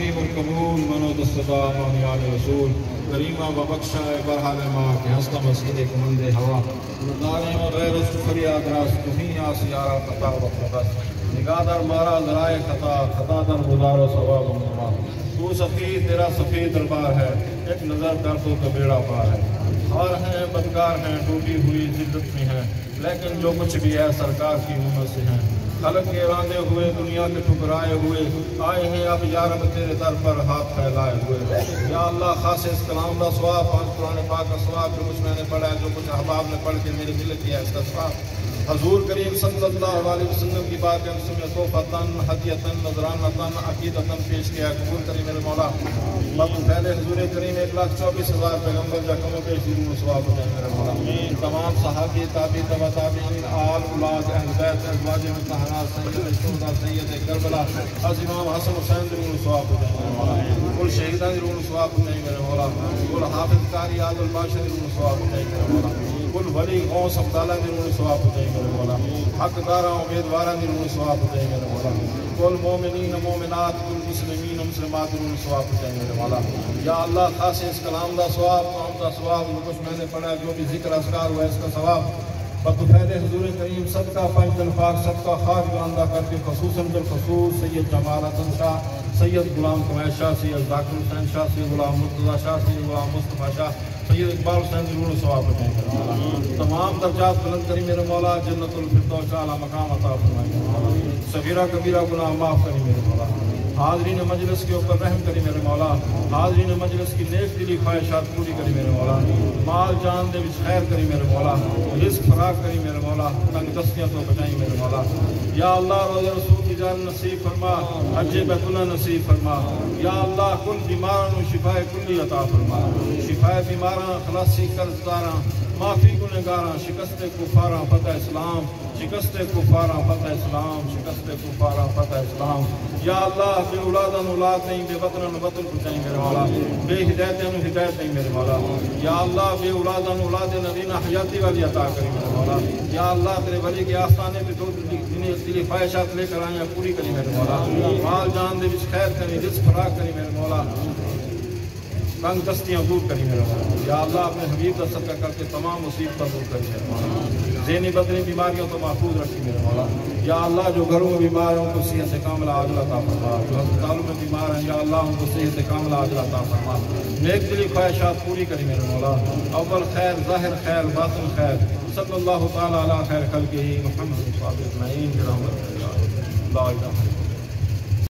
کریم القبول منو دستدا مانیان رسول کریمہ و بخشا برحال ماں کے ہستہ مسجد کمند ہوا داریں و غیر اس فریاد راست تہیں آسیارہ قطع و قدس نگاہ در مارا ذرائع خطا در گزار و ثواب و مرما تو سفید تیرا سفید دربار ہے ایک نظر کر تو بیڑا پار ہے اور ہیں بدکار ہیں ٹوٹی ہوئی ذلت میں ہیں لیکن جو کچھ بھی ہے سرکار کی امت سے ہیں خلق کے راندے ہوئے دنیا کے ٹھکرائے ہوئے آئے ہیں اب یا رب تیرے در پر ہاتھ پھیلائے ہوئے یا اللہ خاص اس کلام کا ثواب پانچ قرآن پاک کا ثواب جو کچھ میں نے پڑھا ہے جو کچھ احباب نے پڑھ کے میرے دل کیا اس کا ثواب حضور کریم صلی اللہ علیہ وسلم کی بات ہے اس میں توفتاً ہدیتاً نذرانتاً عقیدتاً پیش کیا قبول کری میرے مولا بس پہلے حضور کریم 1,24,000 پیغمبر جا کم و بیش ضرور ثواب ہو جائے میرے مولا تمام صحابی تابعی تبع تابعین آل اولاد اہل بیت ازواج مطہرات سید الشہداء سید کربلا از امام حسن حسین ضرور ثواب ہو جائے میرے مولا کل شہیدان ضرور ثواب ہو جائے میرے مولا کل حافظ قاری عادل الباشر ضرور ثواب ہو جائے میرے مولا کل ولی غوث عبداللہ ضرور ثواب ہو جائے میرے مولا حق دارا امیدوارا ضرور ثواب ہو جائے میرے مولا کل مومنین مومنات کل مسلمین مسلمات ضرور ثواب ہو جائے میرے مولا یا اللہ خاص اس کلام دا ثواب قوم دا ثواب جو کچھ میں نے پڑھا جو بھی ذکر اذکار ہوا اس کا ثواب بطفیل حضور کریم صدقہ پنج الفاظ صدقہ خاص گاندہ کر کے خصوصاً بالخصوص سید جمال حسن شاہ سید غلام قمیر شاہ سید ذاکر حسین شاہ سید غلام مرتضیٰ شاہ سید غلام مصطفیٰ شاہ سید اقبال حسین ضرور ثواب ہو جائیں میرے مولا تمام درجات بلند کری میرے مولا جنت الفردوس اعلیٰ مقام عطا فرمائے میرے مولا صغیرہ کبیرہ گناہ معاف کری میرے مولا حاضرین مجلس کے اوپر رحم کری میرے مولا حاضرین مجلس کی نیک دلی خواہشات پوری کری میرے مولا مال جان دے وچ خیر کری میرے مولا رزق فراغ کری میرے مولا تنگ دستیاں تو بچائی میرے مولا یا اللہ روز رسول کی جان نصیب فرما حج بیت اللہ نصیب فرما یا اللہ کل بیماروں شفا کلی عطا فرما شفا بیماراں خلاصی قرض داراں معافی گنہگاراں شکست کفاراں فتح اسلام شکست کفاراں فتح اسلام شکست کفاراں فتح اسلام یا اللہ بے اولاداں اولاد نہیں بے وطناں وطن پہنچائیں میرے مولا بے ہدایتاں ہدایت نہیں میرے مولا یا اللہ بے اولاداں اولاد نبینا حیاتی والی عطا کری میرے مولا یا اللہ تیرے ولی کے آستانے پہ جو دلی خواہشات لے کر آئیں پوری کری میرے مولا مال جان دے وچ خیر کری رزق فراغ کری میرے مولا تنگ دستیاں دور کری میرے مولا یا اللہ اپنے حبیب کا صدقہ کر کے تمام مصیبتیں دور کری میرے مولا ذہنی بدنی بیماریوں تو محفوظ رکھی میرے مولا یا اللہ جو گھروں میں بیمار ہیں ان کو صحت کاملہ عاجل عطا فرما جو ہسپتالوں میں بیمار ہیں یا اللہ ان کو صحت کاملہ عاجل عطا فرما نیک دلی خواہشات پوری کری میرے مولا اول خیر ظاہر خیر باطن خیر صلی اللہ تعالیٰ علی خیر خلقہ محمد صلی اللہ علیہ وسلم برحمتہ لا الہ الا اللہ